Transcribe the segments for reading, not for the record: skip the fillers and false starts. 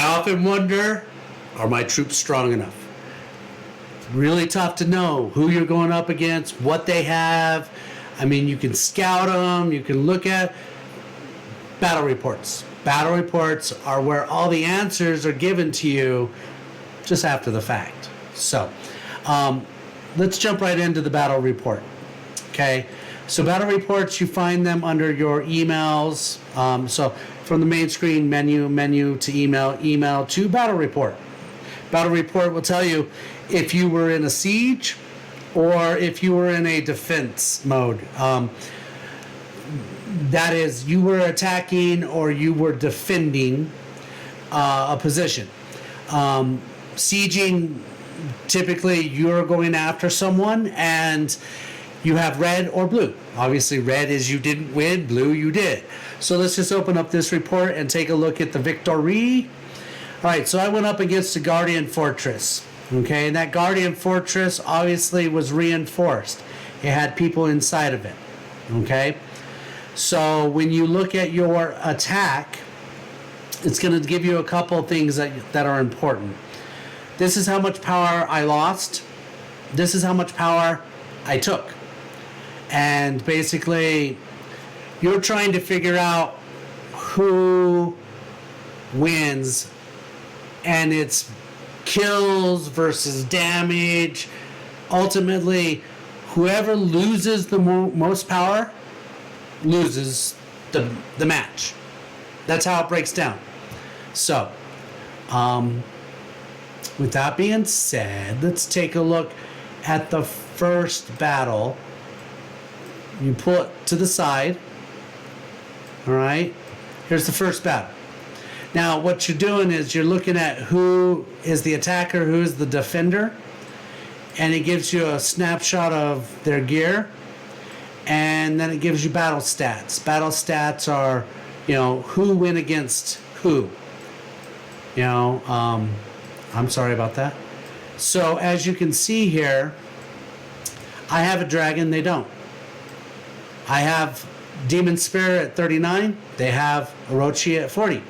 often wonder, are my troops strong enough? Really tough to know who you're going up against, what they have. I mean, you can scout them, you can look at battle reports. Battle reports are where all the answers are given to you just after the fact. So, let's jump right into the battle report. Okay, so battle reports, you find them under your emails. So from the main screen, menu to email to battle report. Battle report will tell you if you were in a siege or if you were in a defense mode. That is, you were attacking or you were defending a position. Sieging, typically you're going after someone and you have red or blue. Obviously red is you didn't win, blue you did. So let's just open up this report and take a look at the victory. All right, so I went up against the Guardian Fortress. Okay, and that Guardian Fortress obviously was reinforced. It had people inside of it. Okay, so when you look at your attack, it's going to give you a couple of things that are important. This is how much power I lost. This is how much power I took. And basically, you're trying to figure out who wins, and it's kills versus damage. Ultimately, whoever loses the most power loses the match. That's how it breaks down. So, with that being said, let's take a look at the first battle. You pull it to the side. All right. Here's the first battle. Now, what you're doing is you're looking at who is the attacker, who is the defender, and it gives you a snapshot of their gear, and then it gives you battle stats. Battle stats are, who went against who. I'm sorry about that. So, as you can see here, I have a dragon, they don't. I have Demon Spirit at 39, they have Orochi at 40.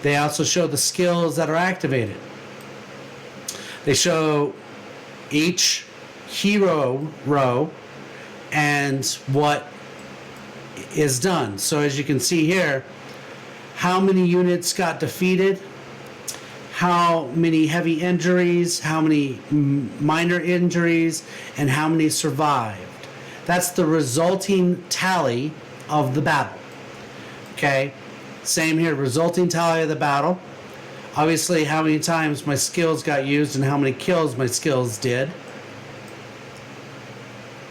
They also show the skills that are activated. They show each hero row and what is done. So as you can see here, how many units got defeated, how many heavy injuries, how many minor injuries, and how many survived. That's the resulting tally of the battle. Okay? Same here, resulting tally of the battle. Obviously, how many times my skills got used and how many kills my skills did.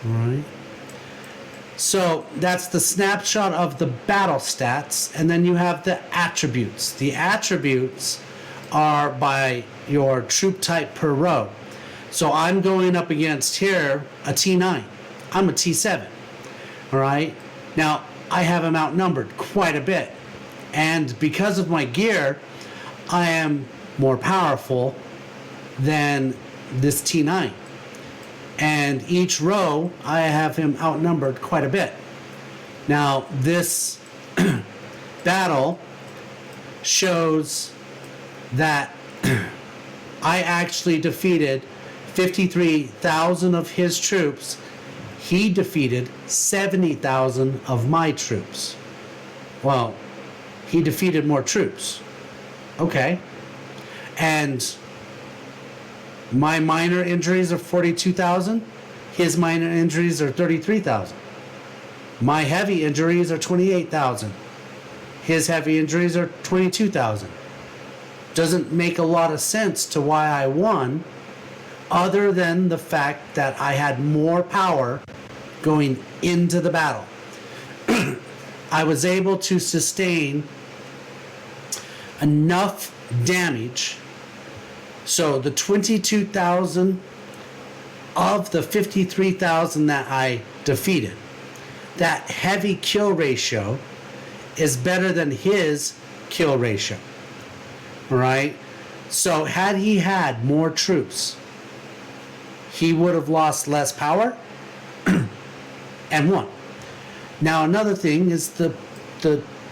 All right. So that's the snapshot of the battle stats, and then you have the attributes. The attributes are by your troop type per row. So I'm going up against here a T9. I'm a T7. All right. Now I have them outnumbered quite a bit. And because of my gear, I am more powerful than this T9. And each row, I have him outnumbered quite a bit. Now, this battle shows that I actually defeated 53,000 of his troops. He defeated 70,000 of my troops. Well, he defeated more troops. Okay. And my minor injuries are 42,000. His minor injuries are 33,000. My heavy injuries are 28,000. His heavy injuries are 22,000. Doesn't make a lot of sense to why I won, other than the fact that I had more power going into the battle. I was able to sustain enough damage. So the 22,000 of the 53,000 that I defeated, that heavy kill ratio is better than his kill ratio. All right? So had he had more troops, he would have lost less power and won. Now another thing is the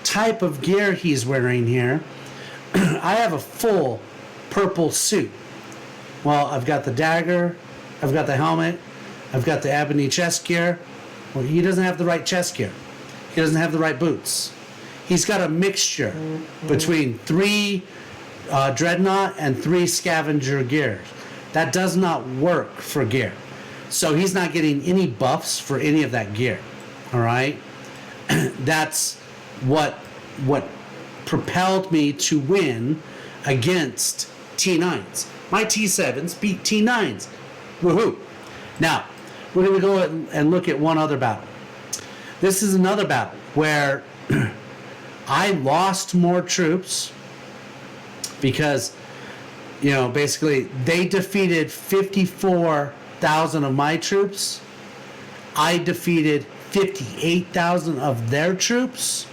type of gear he's wearing here. I have a full purple suit. Well, I've got the dagger, I've got the helmet, I've got the ebony chest gear. Well, he doesn't have the right chest gear. He doesn't have the right boots. He's got a mixture between 3 dreadnought and 3 scavenger gears. That does not work for gear. So he's not getting any buffs for any of that gear. All right? That's what propelled me to win against T9s. My T7s beat T9s. Woohoo! Now, we're going to go and look at one other battle. This is another battle where I lost more troops because, basically they defeated 54,000 of my troops. I defeated 58,000 of their troops.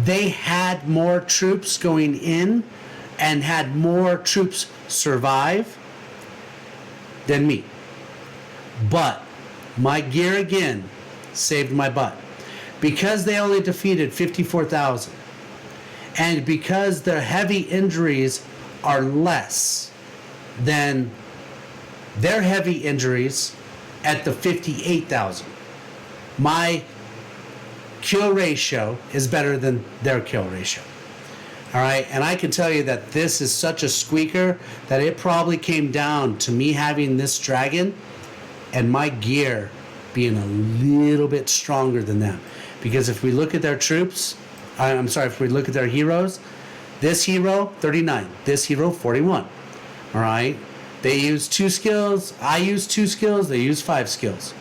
They had more troops going in and had more troops survive than me. But my gear again saved my butt. Because they only defeated 54,000 and because their heavy injuries are less than their heavy injuries at the 58,000, my kill ratio is better than their kill ratio. All right, and I can tell you that this is such a squeaker that it probably came down to me having this dragon and my gear being a little bit stronger than them. Because if we look at their troops, if we look at their heroes, this hero 39, this hero 41. All right, they use 2 skills. I use 2 skills. They use 5 skills.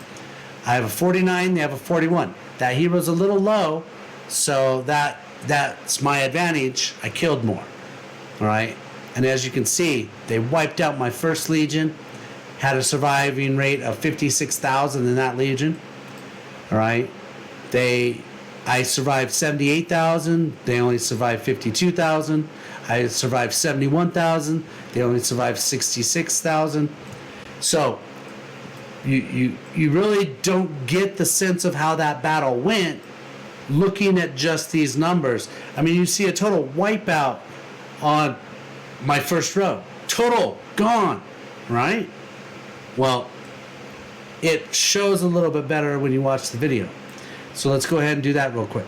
I have a 49. They have a 41. That hero's a little low, so that's my advantage. I killed more. All right, and as you can see, they wiped out my first legion. Had a surviving rate of 56,000 in that legion. All right. I survived 78,000. They only survived 52,000. I survived 71,000. They only survived 66,000. So you really don't get the sense of how that battle went looking at just these numbers. I mean, you see a total wipeout on my first row. Total gone, right? Well, it shows a little bit better when you watch the video. So let's go ahead and do that real quick.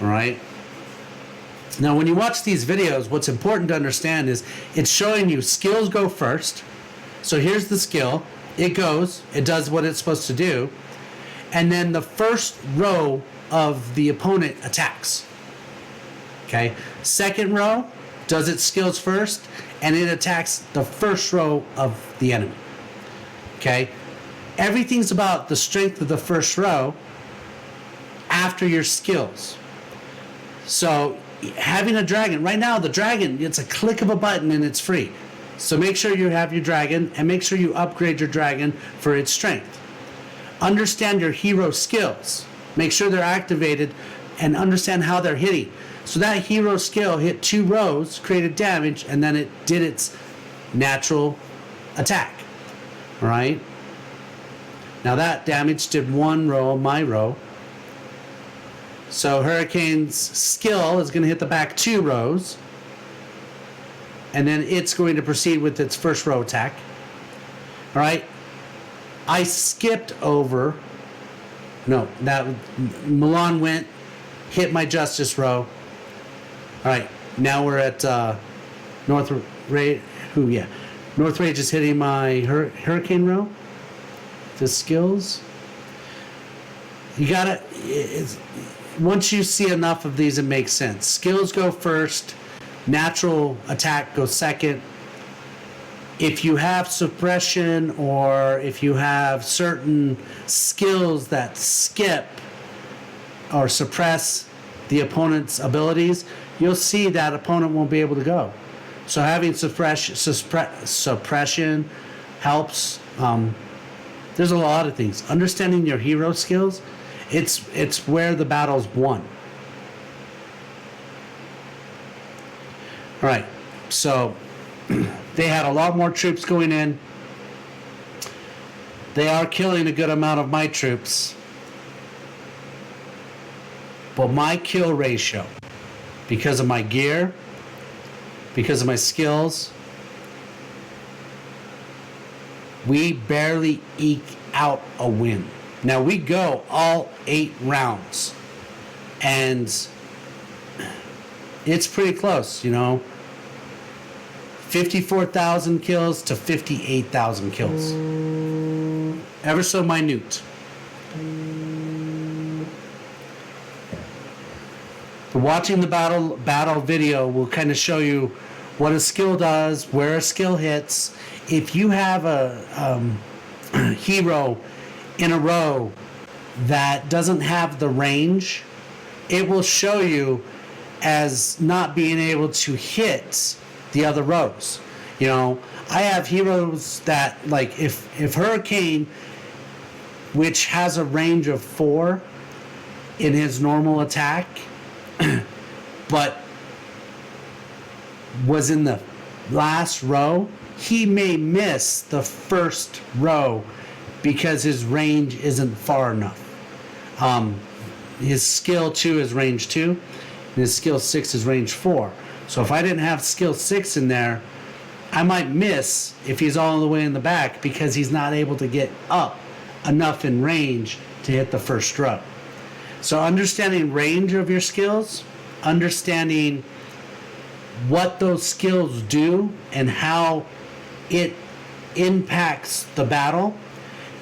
All right. Now, when you watch these videos, what's important to understand is it's showing you skills go first. So here's the skill. It goes. It does what it's supposed to do. And then the first row of the opponent attacks. Okay. Second row does its skills first, and it attacks the first row of the enemy. Okay. Everything's about the strength of the first row after your skills. So having a dragon, right now the dragon, it's a click of a button and it's free. So make sure you have your dragon and make sure you upgrade your dragon for its strength. Understand your hero skills. Make sure they're activated and understand how they're hitting. So that hero skill hit 2 rows, created damage, and then it did its natural attack. All right? Now that damage did 1 row, my row. So Hurricane's skill is going to hit the back 2 rows. And then it's going to proceed with its first row attack. All right. I skipped over. No, that Milan went, hit my justice row. All right. Now we're at North Rage. North Rage is hitting my Hurricane row. The skills. You gotta. Once you see enough of these, it makes sense. Skills go first. Natural attack goes second. If you have suppression or if you have certain skills that skip or suppress the opponent's abilities, you'll see that opponent won't be able to go. So having suppression helps. There's a lot of things. Understanding your hero skills, it's where the battle's won. All right, so they had a lot more troops going in. They are killing a good amount of my troops. But my kill ratio because of my gear, because of my skills, we barely eke out a win. Now we go all 8 rounds, and it's pretty close, 54,000 kills to 58,000 kills. Ever so minute. Watching the battle video will kind of show you what a skill does, where a skill hits. If you have a hero in a row that doesn't have the range, it will show you as not being able to hit the other rows. I have heroes that, like, if Hurricane, which has a range of 4 in his normal attack, but was in the last row, he may miss the first row because his range isn't far enough. His skill 2 is range 2, and his skill 6 is range 4. So if I didn't have skill 6 in there, I might miss if he's all the way in the back because he's not able to get up enough in range to hit the first row. So understanding range of your skills, understanding what those skills do and how it impacts the battle.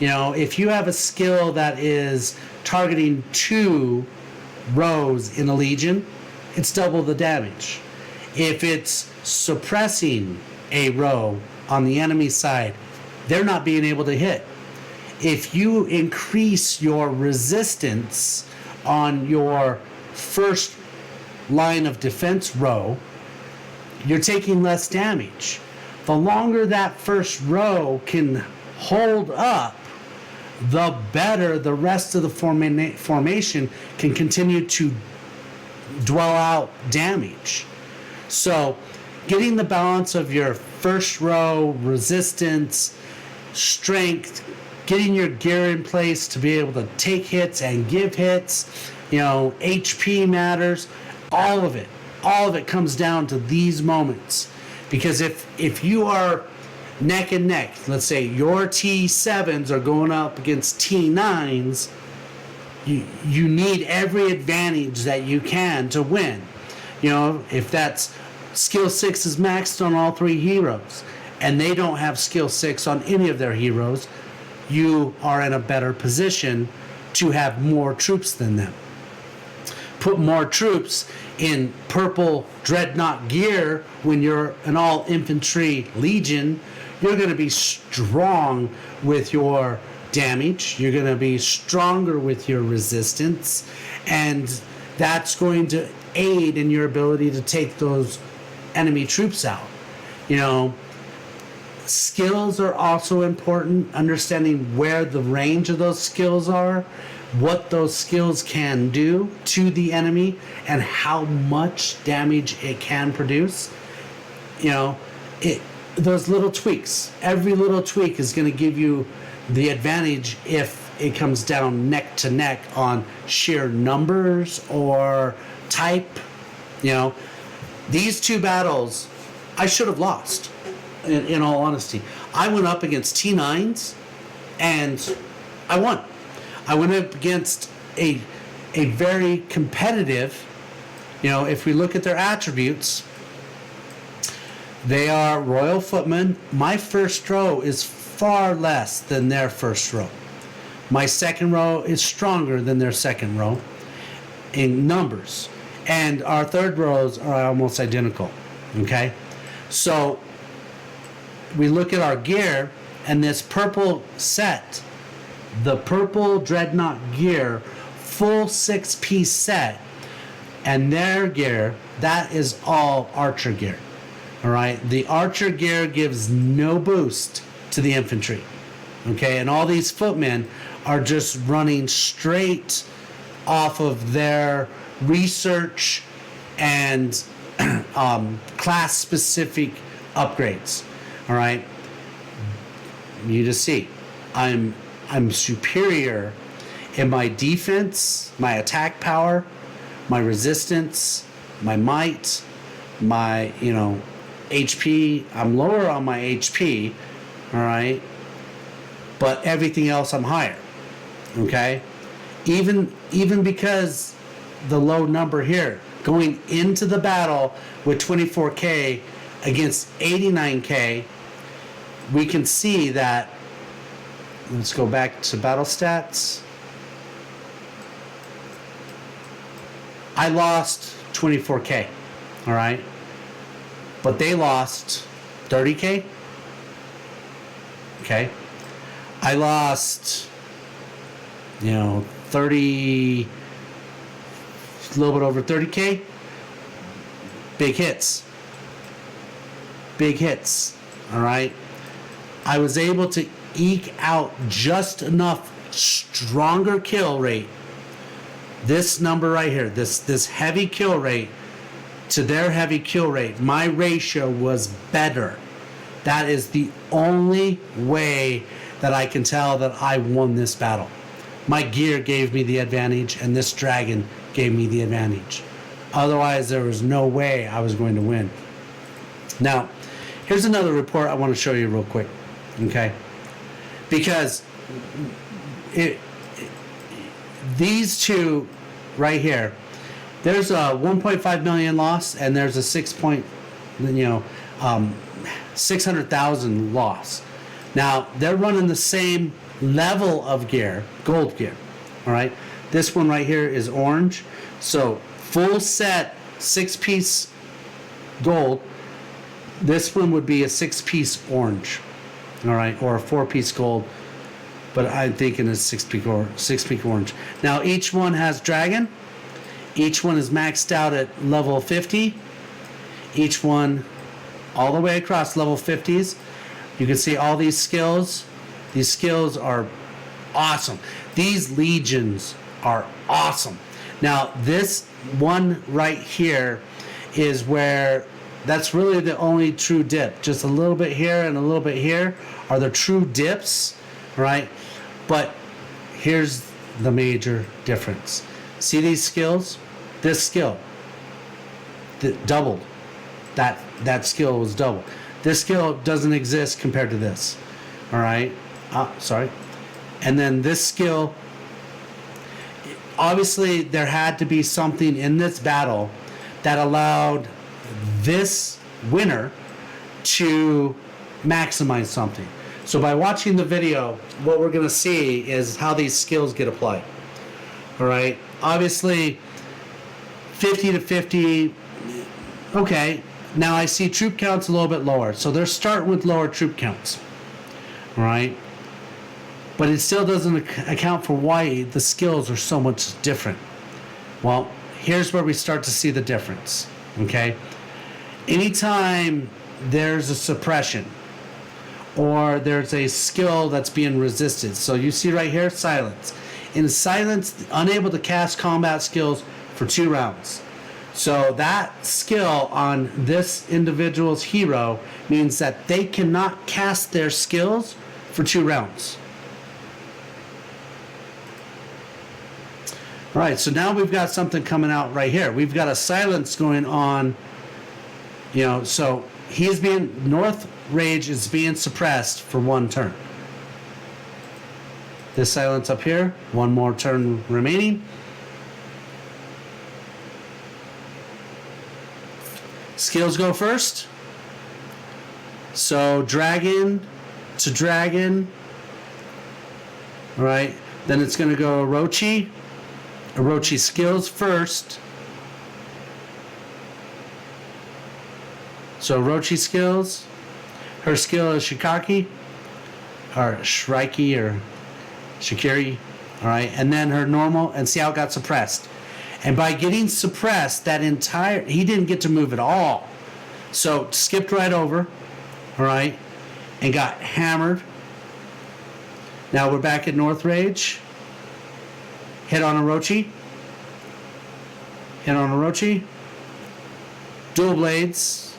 If you have a skill that is targeting 2 rows in a legion, it's double the damage. If it's suppressing a row on the enemy side, they're not being able to hit. If you increase your resistance on your first line of defense row, you're taking less damage. The longer that first row can hold up, the better the rest of the formation can continue to dwell out damage. So getting the balance of your first row, resistance, strength, getting your gear in place to be able to take hits and give hits, HP matters, all of it comes down to these moments. Because if you are neck and neck, let's say your T7s are going up against T9s, you need every advantage that you can to win. If that's skill 6 is maxed on all 3 heroes and they don't have skill 6 on any of their heroes, you are in a better position to have more troops than them. Put more troops in purple dreadnought gear when you're an all infantry legion, you're going to be strong with your damage, you're going to be stronger with your resistance, and that's going to aid in your ability to take those enemy troops out. Skills are also important, understanding where the range of those skills are, what those skills can do to the enemy, and how much damage it can produce. Those little tweaks, every little tweak is going to give you the advantage if it comes down neck to neck on sheer numbers or type. These 2 battles I should have lost. In all honesty, I went up against T9s and I won. I went up against a very competitive, if we look at their attributes, they are Royal Footmen. My first row is far less than their first row. My second row is stronger than their second row in numbers. And our third rows are almost identical. Okay? So we look at our gear, and this purple set, the purple dreadnought gear, full 6-piece set, and their gear, that is all archer gear. All right, the archer gear gives no boost to the infantry. Okay, and all these footmen are just running straight off of their research and class-specific upgrades. All right, you just see, I'm superior in my defense, my attack power, my resistance, my might, my, HP. I'm lower on my HP, all right? But everything else I'm higher, okay? Even because the low number here, going into the battle with 24K against 89K, we can see that, let's go back to battle stats. I lost 24K, all right? But they lost 30K, okay? I lost, 30, a little bit over 30K. Big hits. Big hits, all right? I was able to eke out just enough stronger kill rate. This number right here, this heavy kill rate to their heavy kill rate, my ratio was better. That is the only way that I can tell that I won this battle. My gear gave me the advantage, and this dragon gave me the advantage. Otherwise, there was no way I was going to win. Now, here's another report I want to show you real quick, okay? Because these two right here, there's a 1.5 million loss, and there's a 600,000 loss. Now, they're running the same level of gear, gold gear, all right? This one right here is orange. So full set 6-piece gold. This one would be a 6-piece orange, all right, or a 4-piece gold. But I'm thinking it's 6-piece orange. Now each one has dragon. Each one is maxed out at level 50. Each one all the way across level 50s. You can see all these skills. These skills are awesome. These legions are awesome. Now this one right here is where that's really the only true dip. Just a little bit here and a little bit here are the true dips, right? But here's the major difference. See these skills? This skill doubled. That skill was doubled. This skill doesn't exist compared to this. All right. Sorry. And then this skill, obviously there had to be something in this battle that allowed this winner to maximize something. So by watching the video, what we're going to see is how these skills get applied. All right. Obviously 50 to 50. Okay. Now I see troop counts a little bit lower. So they're starting with lower troop counts. All right. But it still doesn't account for why the skills are so much different. Well, here's where we start to see the difference. Okay. Anytime there's a suppression or there's a skill that's being resisted. So you see right here, silence. In silence, unable to cast combat skills for 2 rounds. So that skill on this individual's hero means that they cannot cast their skills for 2 rounds. All right, so now we've got something coming out right here. We've got a silence going on, so North Rage is being suppressed for 1 turn. This silence up here, 1 more turn remaining. Skills go first. So dragon to dragon. All right, then it's going to go Orochi. Orochi skills first. So Orochi skills. Her skill is Shikaki, or Shrike, or Shikiri. All right, and then her normal, and see how it got suppressed. And by getting suppressed, he didn't get to move at all. So skipped right over, all right, and got hammered. Now we're back at North Rage. Hit on Orochi. Hit on Orochi. Dual blades.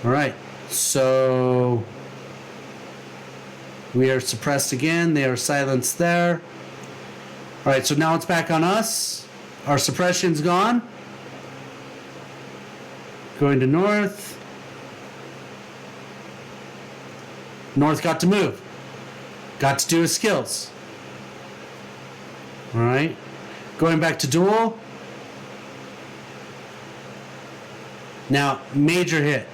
All right, so we are suppressed again. They are silenced there. All right, so now it's back on us. Our suppression's gone. Going to north. North got to move. Got to do his skills. All right. Going back to duel. Now, major hit.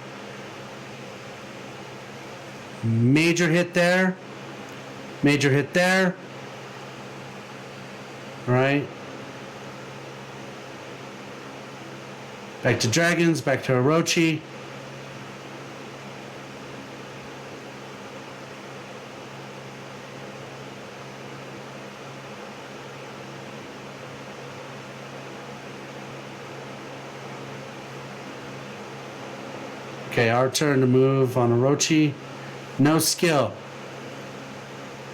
Major hit there. Major hit there. All right. Back to dragons, back to Orochi. Okay, our turn to move on Orochi. No skill.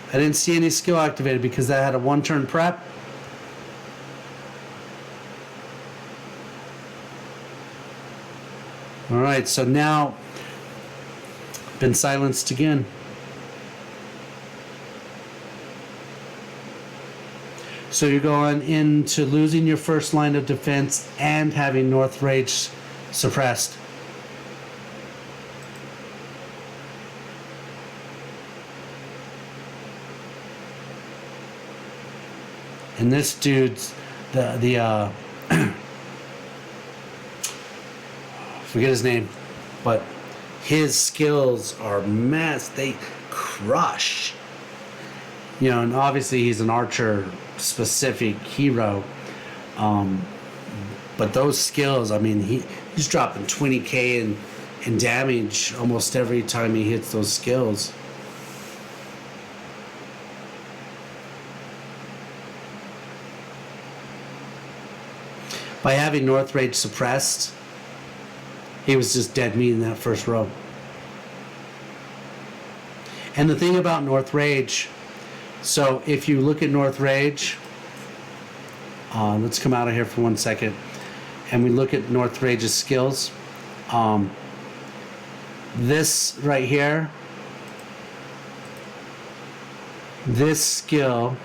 I didn't see any skill activated because that had a one-turn prep. All right, so now been silenced again. So you're going into losing your first line of defense and having North Rage suppressed. And this dude's the forget his name, but his skills are mass. They crush. You know, and obviously he's an archer specific hero. But those skills, I mean, he's dropping 20k in damage almost every time he hits those skills. By having North Rage suppressed, he was just dead meat in that first row. And the thing about North Rage, so if you look at North Rage, let's come out of here for 1 second, and we look at North Rage's skills. This right here, this skill,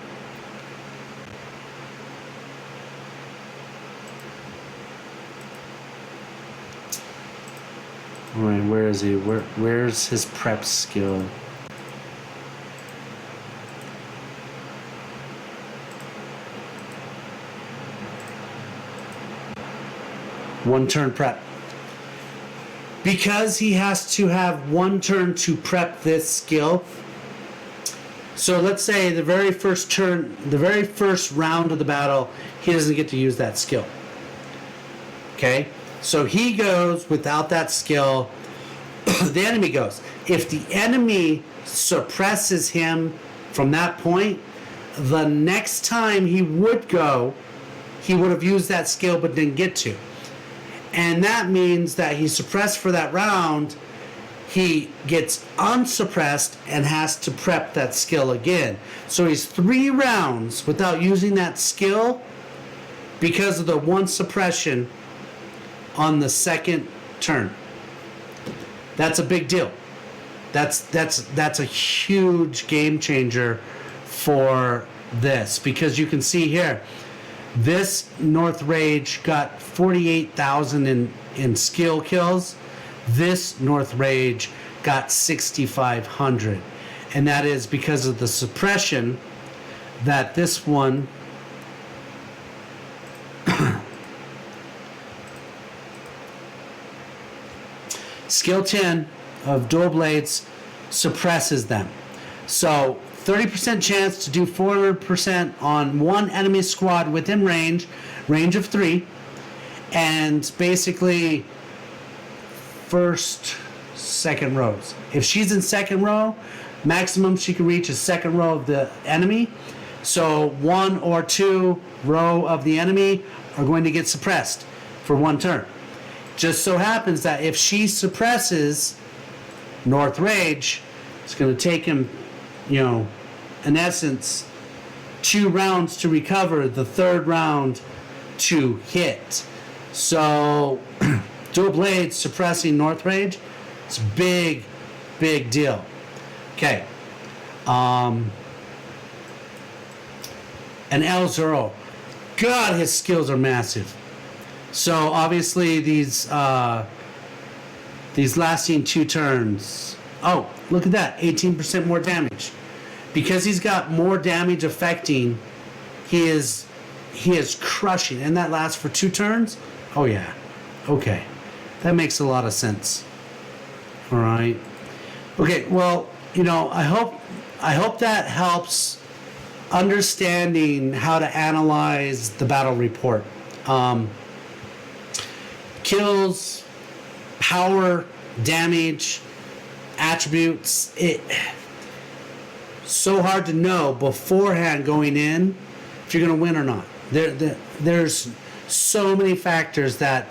all right, where is he? Where's his prep skill? One turn prep. Because he has to have one turn to prep this skill. So let's say the very first turn, the very first round of the battle, he doesn't get to use that skill. Okay? So he goes without that skill. The enemy goes. If the enemy suppresses him from that point, the next time he would go, he would have used that skill but didn't get to. And that means that he's suppressed for that round. He gets unsuppressed and has to prep that skill again. So he's 3 rounds without using that skill because of the one suppression on the second turn. That's a big deal. That's a huge game changer for this, because you can see here, this North Rage got 48,000 in skill kills. This North Rage got 6,500, and that is because of the suppression that this one Skill 10 of Dual Blades suppresses them. So 30% chance to do 400% on one enemy squad within range of 3, and basically first, second rows. If she's in second row, maximum she can reach is second row of the enemy. So 1 or 2 row of the enemy are going to get suppressed for 1 turn. Just so happens that if she suppresses North Rage, it's going to take him, in essence, 2 rounds to recover, the 3rd round to hit. So Dual Blades suppressing North Rage, it's a big, big deal. Okay. And L0, God, his skills are massive. So obviously these lasting 2 turns. Oh, look at that, 18% more damage. Because he's got more damage affecting, he is crushing. And that lasts for 2 turns? Oh yeah. Okay. That makes a lot of sense. All right. Okay, well, I hope that helps understanding how to analyze the battle report. Kills, power, damage, attributes. So hard to know beforehand going in if you're going to win or not. There's so many factors that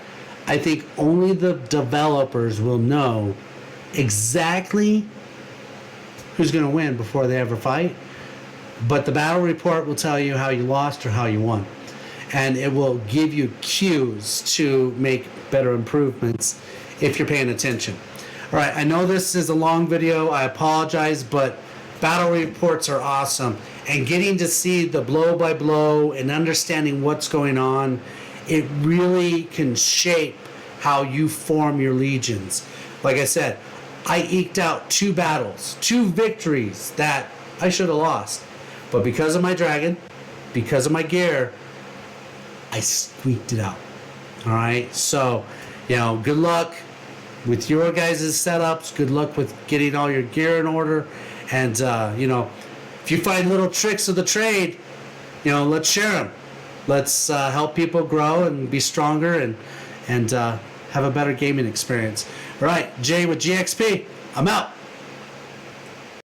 I think only the developers will know exactly who's going to win before they ever fight. But the battle report will tell you how you lost or how you won. And it will give you cues to make better improvements if you're paying attention. All right, I know this is a long video. I apologize, but battle reports are awesome. And getting to see the blow by blow and understanding what's going on, it really can shape how you form your legions. Like I said, I eked out 2 battles, 2 victories that I should have lost. But because of my dragon, because of my gear, I squeaked it out. All right? So, good luck with your guys' setups. Good luck with getting all your gear in order. And, if you find little tricks of the trade, let's share them. Let's help people grow and be stronger and have a better gaming experience. All right, Jay with GXP, I'm out.